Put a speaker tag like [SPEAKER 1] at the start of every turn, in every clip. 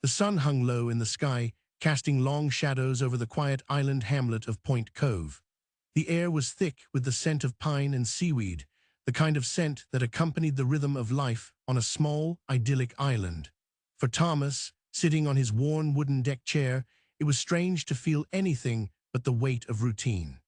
[SPEAKER 1] The sun hung low in the sky, casting long shadows over the quiet island hamlet of Point Cove. The air was thick with the scent of pine and seaweed, the kind of scent that accompanied the rhythm of life on a small, idyllic island. For Thomas, sitting on his worn wooden deck chair, it was strange to feel anything but the weight of routine.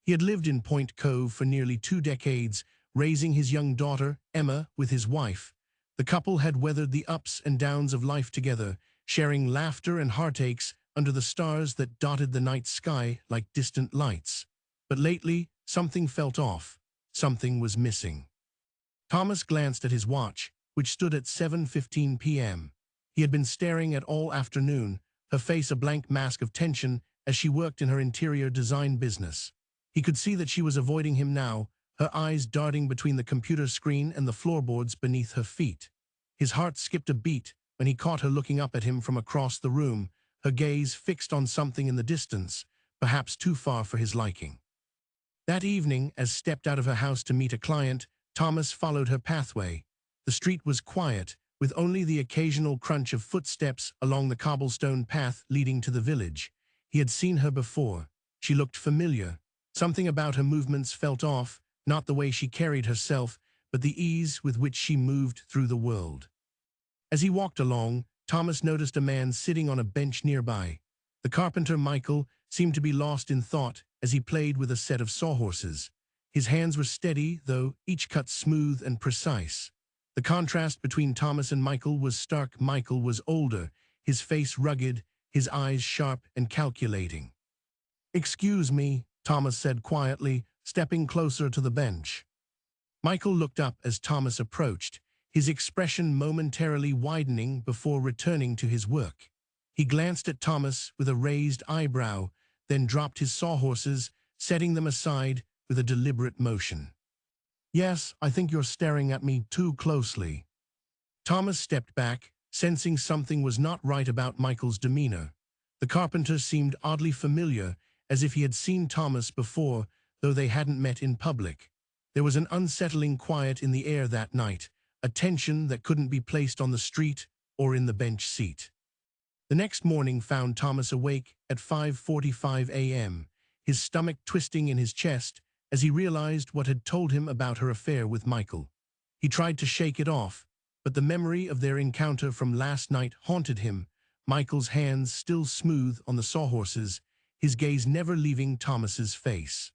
[SPEAKER 1] He had lived in Point Cove for nearly 2 decades, raising his young daughter, Emma, with his wife. The couple had weathered the ups and downs of life together, sharing laughter and heartaches under the stars that dotted the night sky like distant lights. But lately, something felt off. Something was missing. Thomas glanced at his watch, which stood at 7:15 p.m. He had been staring at all afternoon, her face a blank mask of tension as she worked in her interior design business. He could see that she was avoiding him now, her eyes darting between the computer screen and the floorboards beneath her feet. His heart skipped a beat when he caught her looking up at him from across the room, her gaze fixed on something in the distance, perhaps too far for his liking. That evening, as stepped out of her house to meet a client, Thomas followed her pathway. The street was quiet, with only the occasional crunch of footsteps along the cobblestone path leading to the village. He had seen her before. She looked familiar. Something about her movements felt off, not the way she carried herself, but the ease with which she moved through the world. As he walked along, Thomas noticed a man sitting on a bench nearby. The carpenter, Michael, seemed to be lost in thought as he played with a set of sawhorses. His hands were steady, though, each cut smooth and precise. The contrast between Thomas and Michael was stark. Michael was older, his face rugged, his eyes sharp and calculating. "Excuse me," Thomas said quietly, stepping closer to the bench. Michael looked up as Thomas approached, his expression momentarily widening before returning to his work. He glanced at Thomas with a raised eyebrow, then dropped his sawhorses, setting them aside with a deliberate motion. "Yes, I think you're staring at me too closely." Thomas stepped back, sensing something was not right about Michael's demeanor. The carpenter seemed oddly familiar, as if he had seen Thomas before, though they hadn't met in public. There was an unsettling quiet in the air that night, a tension that couldn't be placed on the street or in the bench seat. The next morning found Thomas awake at 5:45 a.m., his stomach twisting in his chest as he realized what had told him about her affair with Michael. He tried to shake it off, but the memory of their encounter from last night haunted him, Michael's hands still smooth on the sawhorses, his gaze never leaving Thomas's face.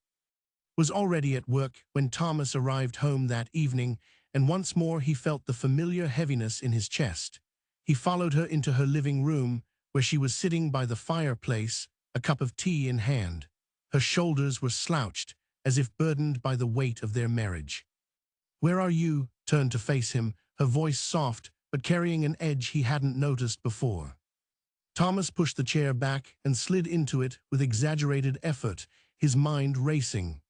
[SPEAKER 1] Was already at work when Thomas arrived home that evening, and once more he felt the familiar heaviness in his chest. He followed her into her living room, where she was sitting by the fireplace, a cup of tea in hand. Her shoulders were slouched, as if burdened by the weight of their marriage. "Where are you?" turned to face him, her voice soft, but carrying an edge he hadn't noticed before. Thomas pushed the chair back and slid into it with exaggerated effort, his mind racing.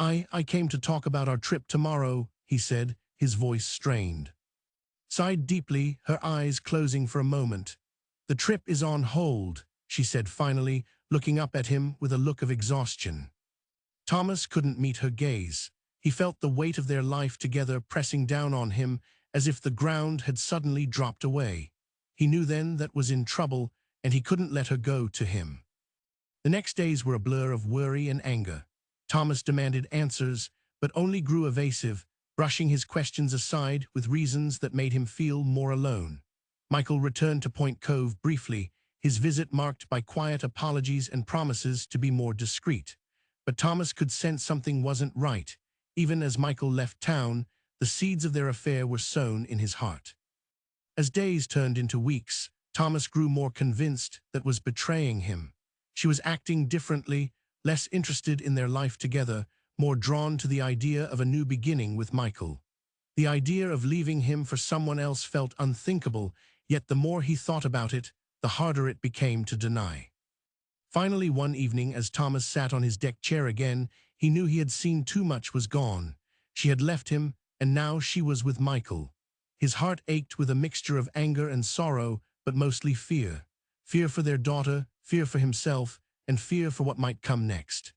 [SPEAKER 1] I came to talk about our trip tomorrow," he said, his voice strained. Sighed deeply, her eyes closing for a moment. "The trip is on hold," she said finally, looking up at him with a look of exhaustion. Thomas couldn't meet her gaze. He felt the weight of their life together pressing down on him as if the ground had suddenly dropped away. He knew then that was in trouble, and he couldn't let her go to him. The next days were a blur of worry and anger. Thomas demanded answers, but only grew evasive, brushing his questions aside with reasons that made him feel more alone. Michael returned to Point Cove briefly, his visit marked by quiet apologies and promises to be more discreet. But Thomas could sense something wasn't right. Even as Michael left town, the seeds of their affair were sown in his heart. As days turned into weeks, Thomas grew more convinced that was betraying him. She was acting differently, less interested in their life together, more drawn to the idea of a new beginning with Michael. The idea of leaving him for someone else felt unthinkable, yet the more he thought about it, the harder it became to deny. Finally, one evening, as Thomas sat on his deck chair again, he knew he had seen too much was gone. She had left him, and now she was with Michael. His heart ached with a mixture of anger and sorrow, but mostly fear. Fear for their daughter, fear for himself, and fear for what might come next.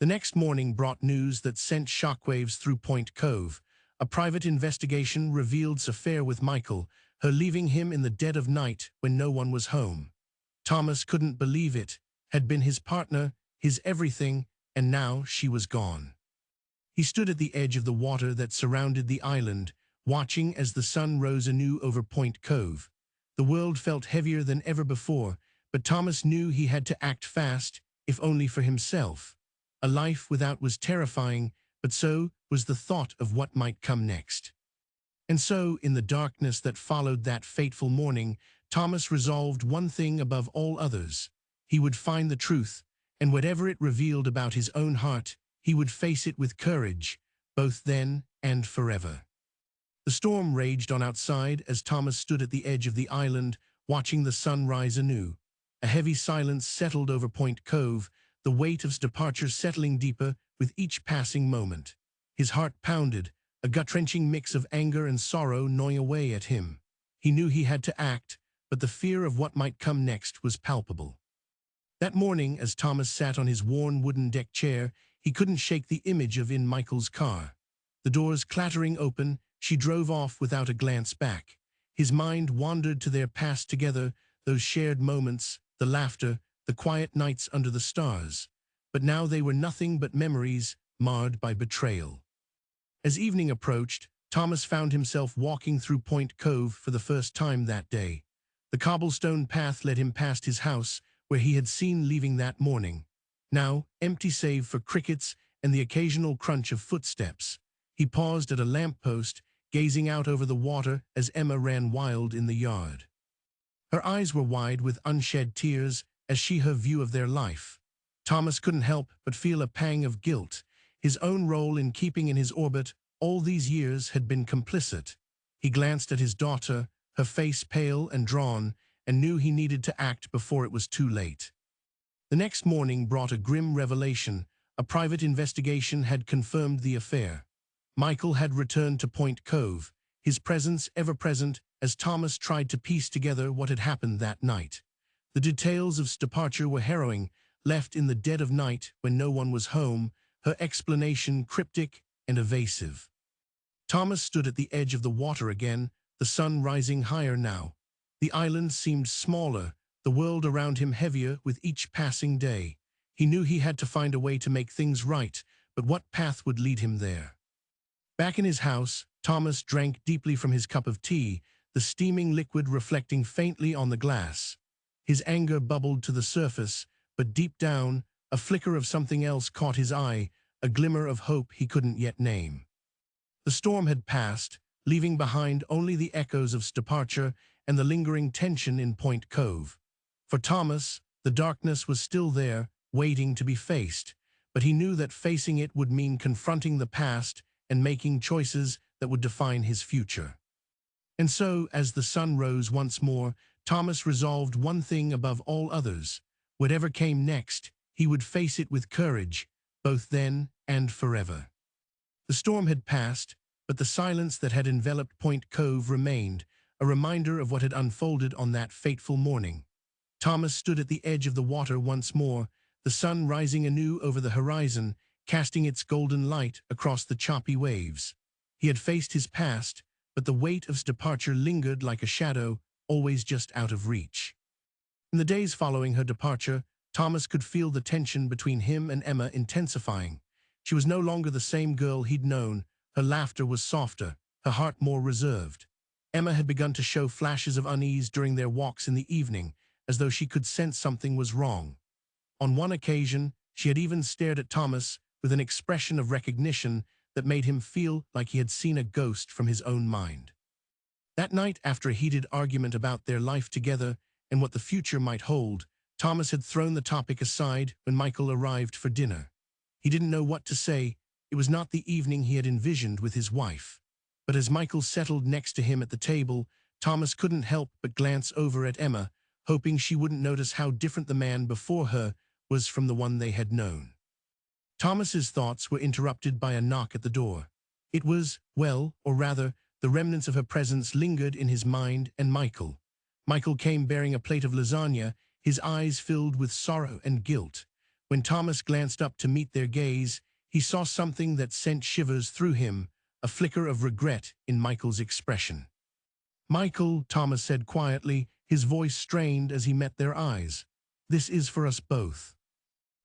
[SPEAKER 1] The next morning brought news that sent shockwaves through Point Cove. A private investigation revealed Safair with Michael, her leaving him in the dead of night when no one was home. Thomas couldn't believe it, had been his partner, his everything, and now she was gone. He stood at the edge of the water that surrounded the island, watching as the sun rose anew over Point Cove. The world felt heavier than ever before, but Thomas knew he had to act fast, if only for himself. A life without was terrifying, but so was the thought of what might come next. And so, in the darkness that followed that fateful morning, Thomas resolved one thing above all others. He would find the truth, and whatever it revealed about his own heart, he would face it with courage, both then and forever. The storm raged on outside as Thomas stood at the edge of the island, watching the sun rise anew. A heavy silence settled over Point Cove, the weight of his departure settling deeper with each passing moment. His heart pounded, a gut-wrenching mix of anger and sorrow gnawing away at him. He knew he had to act, but the fear of what might come next was palpable. That morning, as Thomas sat on his worn wooden deck chair, he couldn't shake the image of in Michael's car. The doors clattering open, she drove off without a glance back. His mind wandered to their past together, those shared moments, the laughter, the quiet nights under the stars. But now they were nothing but memories, marred by betrayal. As evening approached, Thomas found himself walking through Point Cove for the first time that day. The cobblestone path led him past his house, where he had seen leaving that morning. Now, empty save for crickets and the occasional crunch of footsteps. He paused at a lamppost, gazing out over the water as Emma ran wild in the yard. Her eyes were wide with unshed tears as she her view of their life. Thomas couldn't help but feel a pang of guilt. His own role in keeping in his orbit all these years had been complicit. He glanced at his daughter, her face pale and drawn, and knew he needed to act before it was too late. The next morning brought a grim revelation. A private investigation had confirmed the affair. Michael had returned to Point Cove, his presence ever present as Thomas tried to piece together what had happened that night. The details of his departure were harrowing, left in the dead of night when no one was home, her explanation cryptic and evasive. Thomas stood at the edge of the water again, the sun rising higher now. The island seemed smaller, the world around him heavier with each passing day. He knew he had to find a way to make things right, but what path would lead him there? Back in his house, Thomas drank deeply from his cup of tea, the steaming liquid reflecting faintly on the glass. His anger bubbled to the surface, but deep down, a flicker of something else caught his eye, a glimmer of hope he couldn't yet name. The storm had passed, leaving behind only the echoes of his departure and the lingering tension in Point Cove. For Thomas, the darkness was still there, waiting to be faced, but he knew that facing it would mean confronting the past and making choices that would define his future. And so, as the sun rose once more, Thomas resolved one thing above all others. Whatever came next, he would face it with courage, both then and forever. The storm had passed, but the silence that had enveloped Point Cove remained, a reminder of what had unfolded on that fateful morning. Thomas stood at the edge of the water once more, the sun rising anew over the horizon, casting its golden light across the choppy waves. He had faced his past, but the weight of his departure lingered like a shadow, always just out of reach. In the days following her departure, Thomas could feel the tension between him and Emma intensifying. She was no longer the same girl he'd known. Her laughter was softer, her heart more reserved. Emma had begun to show flashes of unease during their walks in the evening, as though she could sense something was wrong. On one occasion, she had even stared at Thomas with an expression of recognition that made him feel like he had seen a ghost from his own mind. That night, after a heated argument about their life together and what the future might hold, Thomas had thrown the topic aside when Michael arrived for dinner. He didn't know what to say. It was not the evening he had envisioned with his wife. But as Michael settled next to him at the table, Thomas couldn't help but glance over at Emma, hoping she wouldn't notice how different the man before her was from the one they had known. Thomas's thoughts were interrupted by a knock at the door. It was, well, or rather, the remnants of her presence lingered in his mind and Michael. Michael came bearing a plate of lasagna, his eyes filled with sorrow and guilt. When Thomas glanced up to meet their gaze, he saw something that sent shivers through him, a flicker of regret in Michael's expression. Michael, Thomas said quietly, his voice strained as he met their eyes. This is for us both.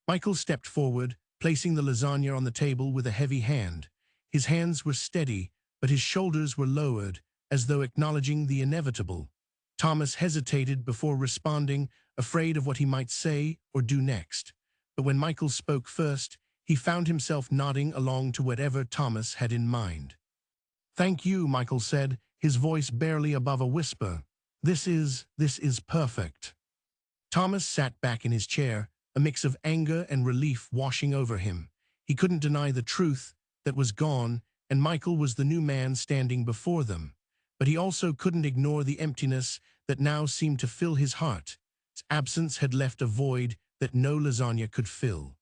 [SPEAKER 1] Michael stepped forward, placing the lasagna on the table with a heavy hand. His hands were steady, but his shoulders were lowered, as though acknowledging the inevitable. Thomas hesitated before responding, afraid of what he might say or do next. But when Michael spoke first, he found himself nodding along to whatever Thomas had in mind. "Thank you," Michael said, his voice barely above a whisper. This is perfect." Thomas sat back in his chair, a mix of anger and relief washing over him. He couldn't deny the truth that was gone, and Michael was the new man standing before them. But he also couldn't ignore the emptiness that now seemed to fill his heart. His absence had left a void that no lasagna could fill.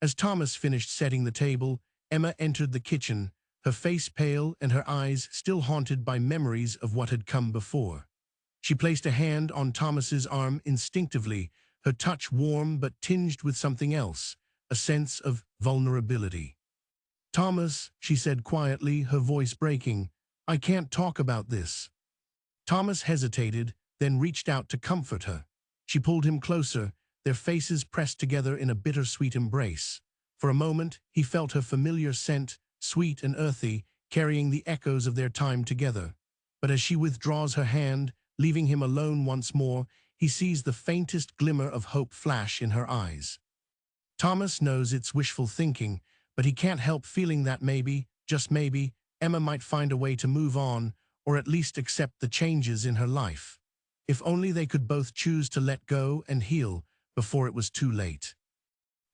[SPEAKER 1] As Thomas finished setting the table, Emma entered the kitchen, her face pale and her eyes still haunted by memories of what had come before. She placed a hand on Thomas's arm instinctively, her touch warm but tinged with something else, a sense of vulnerability. "Thomas," she said quietly, her voice breaking, "I can't talk about this." Thomas hesitated, then reached out to comfort her. She pulled him closer, their faces pressed together in a bittersweet embrace. For a moment, he felt her familiar scent, sweet and earthy, carrying the echoes of their time together. But as she withdraws her hand, leaving him alone once more, he sees the faintest glimmer of hope flash in her eyes. Thomas knows it's wishful thinking, but he can't help feeling that maybe, just maybe, Emma might find a way to move on, or at least accept the changes in her life. If only they could both choose to let go and heal before it was too late.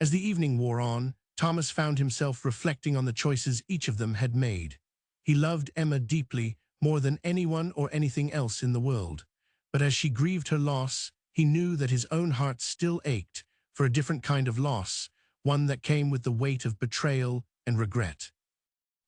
[SPEAKER 1] As the evening wore on, Thomas found himself reflecting on the choices each of them had made. He loved Emma deeply, more than anyone or anything else in the world. But as she grieved her loss, he knew that his own heart still ached for a different kind of loss, one that came with the weight of betrayal and regret.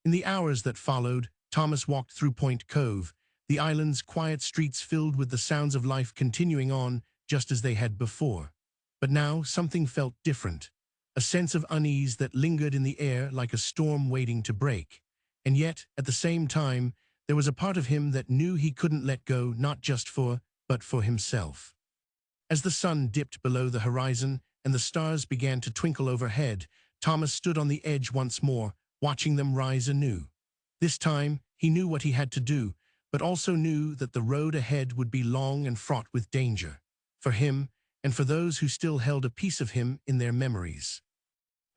[SPEAKER 1] In the hours that followed, Thomas walked through Point Cove, the island's quiet streets filled with the sounds of life continuing on just as they had before. But now something felt different, a sense of unease that lingered in the air like a storm waiting to break. And yet, at the same time, there was a part of him that knew he couldn't let go, not just but for himself. As the sun dipped below the horizon and the stars began to twinkle overhead, Thomas stood on the edge once more, watching them rise anew. This time, he knew what he had to do, but also knew that the road ahead would be long and fraught with danger, for him and for those who still held a piece of him in their memories.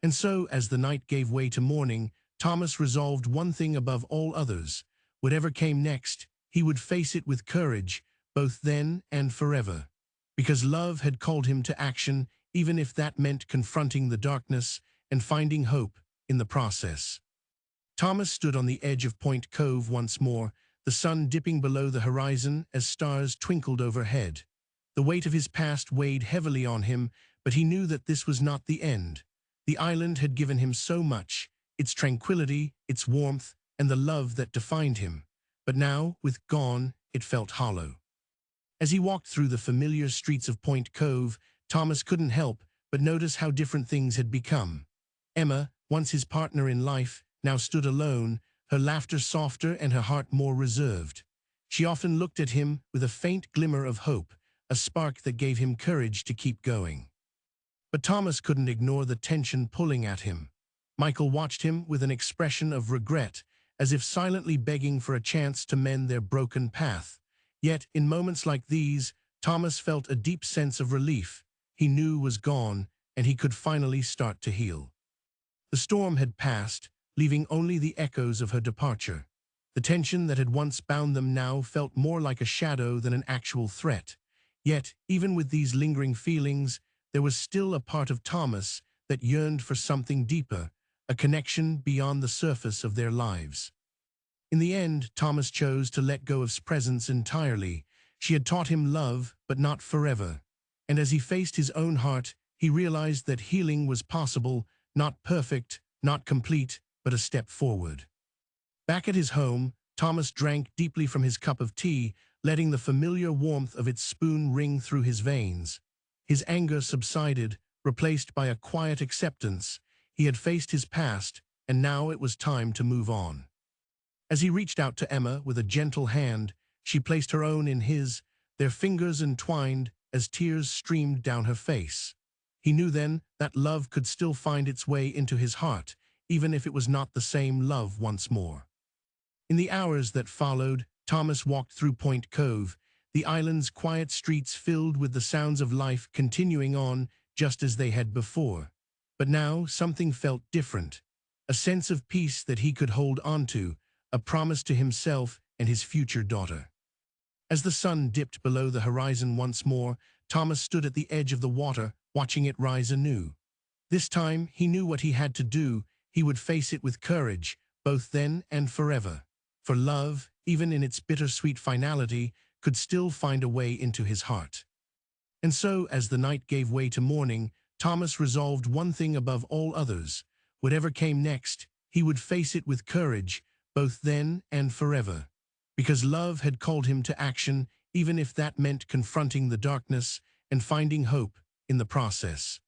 [SPEAKER 1] And so, as the night gave way to morning, Thomas resolved one thing above all others. Whatever came next, he would face it with courage, both then and forever. Because love had called him to action, even if that meant confronting the darkness and finding hope in the process. Thomas stood on the edge of Point Cove once more, the sun dipping below the horizon as stars twinkled overhead. The weight of his past weighed heavily on him, but he knew that this was not the end. The island had given him so much, its tranquility, its warmth, and the love that defined him. But now, with gone, it felt hollow. As he walked through the familiar streets of Point Cove, Thomas couldn't help but notice how different things had become. Emma, once his partner in life, now stood alone, her laughter softer and her heart more reserved. She often looked at him with a faint glimmer of hope, a spark that gave him courage to keep going. But Thomas couldn't ignore the tension pulling at him. Michael watched him with an expression of regret, as if silently begging for a chance to mend their broken path. Yet, in moments like these, Thomas felt a deep sense of relief. He knew was gone, and he could finally start to heal. The storm had passed, leaving only the echoes of her departure. The tension that had once bound them now felt more like a shadow than an actual threat. Yet, even with these lingering feelings, there was still a part of Thomas that yearned for something deeper, a connection beyond the surface of their lives. In the end, Thomas chose to let go of his presence entirely. She had taught him love, but not forever. And as he faced his own heart, he realized that healing was possible, not perfect, not complete, but a step forward. Back at his home, Thomas drank deeply from his cup of tea, letting the familiar warmth of its spoon ring through his veins. His anger subsided, replaced by a quiet acceptance. He had faced his past, and now it was time to move on. As he reached out to Emma with a gentle hand, She placed her own in his, their fingers entwined as tears streamed down her face. He knew then that love could still find its way into his heart, even if it was not the same love once more. In the hours that followed, Thomas walked through Point Cove, the island's quiet streets filled with the sounds of life continuing on just as they had before. But now something felt different, a sense of peace that he could hold on to, a promise to himself and his future daughter. As the sun dipped below the horizon once more, Thomas stood at the edge of the water, watching it rise anew. This time he knew what he had to do. He would face it with courage, both then and forever. For love, even in its bittersweet finality, could still find a way into his heart. And so, as the night gave way to morning, Thomas resolved one thing above all others. Whatever came next, he would face it with courage, both then and forever. Because love had called him to action, even if that meant confronting the darkness and finding hope in the process.